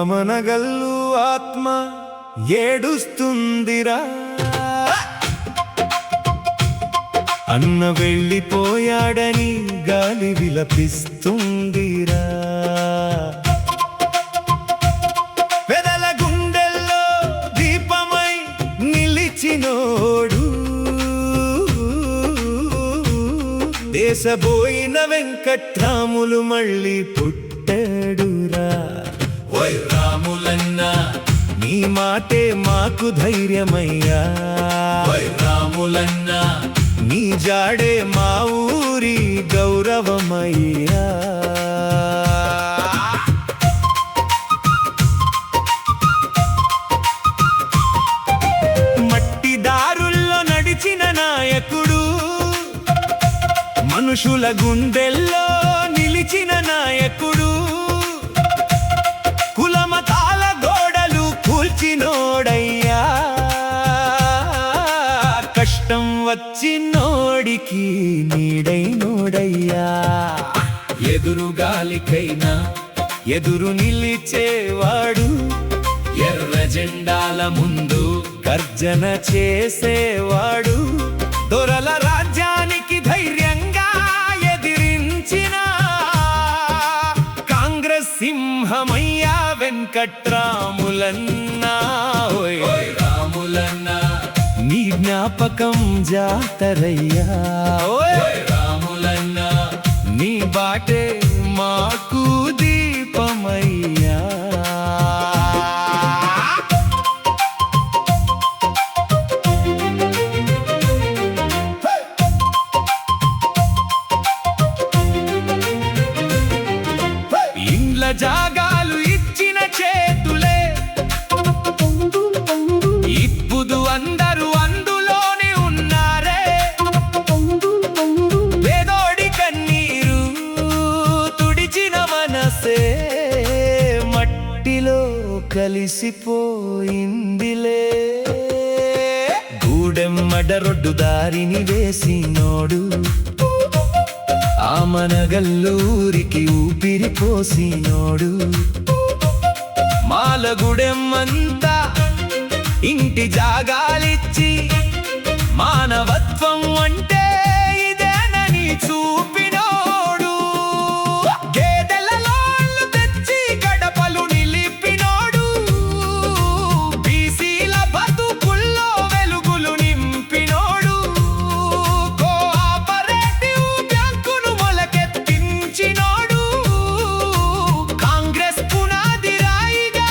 మనగల్లు ఆత్మ ఏడుస్తుందిరా. అన్న వెళ్ళిపోయాడని గాలి విలపిస్తుందిరా. పెదల గుండెల్లో దీపమై నిలిచినోడు దేశబోయిన వెంకట్రాములు మళ్ళీ పుట్టాడురా. ఓయ్ రాములన్నా నీ మాటే మాకు ధైర్యమయ్యా. ఓయ్ రాములన్నా నీ జాడే మా ఊరి గౌరవమయ్యా. మట్టి దారుల్లో నడిచిన నాయకుడు, మనుషుల గుండెల్లో నిలిచిన నాయకుడు, కులమతాల గోడలు కూల్చినోడయ్యా. కష్టం వచ్చినోడికి నీడైనోడయ్యా. ఎదురుగాలికైనా ఎదురు నిలిచేవాడు, ఎర్ర జెండాల ముందు గర్జన చేసేవాడు, దొరల రాజ్యానికి ధైర్యంగా ఎదిరించిన కాంగ్రెస్ సింహమయ్యా వెంకట్రాములన్నా. ఓయ్ రాములన్నా నీ జ్ఞాపకం జాతరయ్యా. ఓయ్ రాములన్నా నీ బాటే మాకు దీపమయ్యా. ఇండ్ల జాగాలు ఇచ్చిన చేతులే ఇప్పుడు అందరూ అందులోనే ఉన్నారే. పేదోడి కన్నీరు తుడిచిన మనసే మట్టిలో కలిసిపోయిందిలే. గూడెమ్మడ రొడ్డు దారిని వేసినోడు, ఆ మనగల్లూరికి ఊపిరి పోసినోడు, మాలగూడెమ్మంతా ఇంటి జాగాలిచ్చి మానవత్వం అంటే ఇదేనని చూపినోడు, గేదెలలో తెచ్చి గడపలు నిలిపినోడు, బీసీల బతుకుల్లో వెలుగులు నింపినోడు, కోఆపరేటివ్ బ్యాంకును మొలకెత్తించినోడు, కాంగ్రెస్ పునాది రాయిగా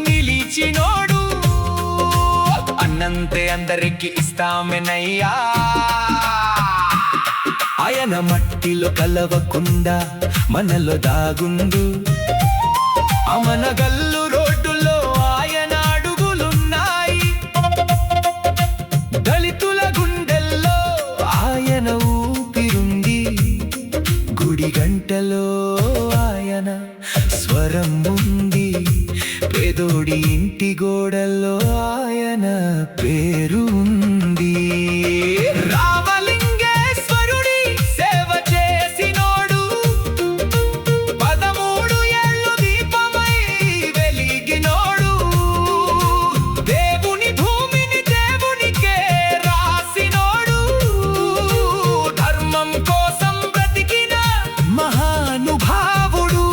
నిలిచినోడు. అన్నంతే అందరికి ఇస్తామెనయ్యా. ఆయన మట్టిలో కలవకుండా మనలో దాగుండు, అమనగల్లు రోడ్డులో ఆయన అడుగులున్నాయి, దళితుల గుండెల్లో ఆయన ఊపిరుంది, గుడి గంటలో ఆయన స్వరం ఉంది, పేదోడి ఇంటి గోడల్లో ఆయన పేరు ఉంది. రామలింగేశ్వరుడి సేవ చేసినోడు, 13 ఏళ్ళు దీపమై వెలిగినోడు, దేవుని భూమిని దేవునికే రాసినోడు, ధర్మం కోసం బ్రతికిన మహానుభావుడు,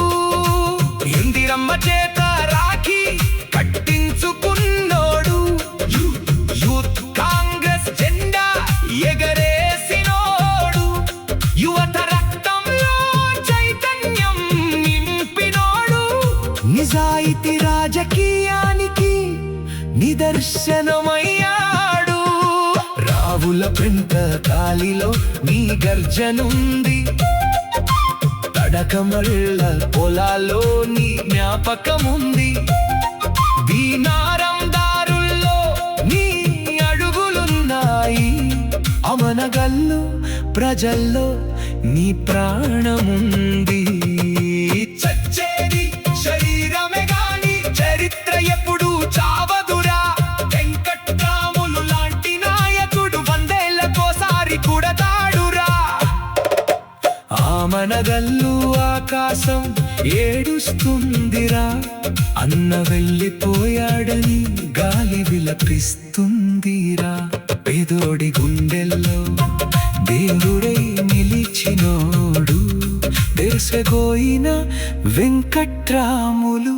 ఇందిరమ్మ చేత రాఖీ కట్టించుకున్నోడు, యూత్ కాంగ్రెస్ జెండా ఎగరేసినోడు, యువత రక్తంలో చైతన్యం నింపినోడు, నిజాయితీ రాజకీయానికి నిదర్శనమయ్యాడు. రావుల పెంట గాలిలో నీ గర్జనుంది, తడకమళ్ళ పొలాల్లో నీ జ్ఞాపకముంది, దీనారం దారుల్లో నీ అడుగులున్నాయి, అమనగల్లు ప్రజల్లో నీ ప్రాణముంది. చచ్చేది శరీరమే గాని చరిత్ర ఎప్పుడు చావదురా. వెంకట్రాములు లాంటి నాయకుడు 100 ఏళ్లకోసారి కూడతాడురా. ఆ మనగల్లు ఆకాశం ఏడుస్తుందిరా, అన్న వెళ్ళిపోయాడని గాలి విలపిస్తుందిరా. పేదోడి గుండెల్లో దేవుడై నిలిచినోడు, దెర్సెగోయిన వెంకట్రాములు.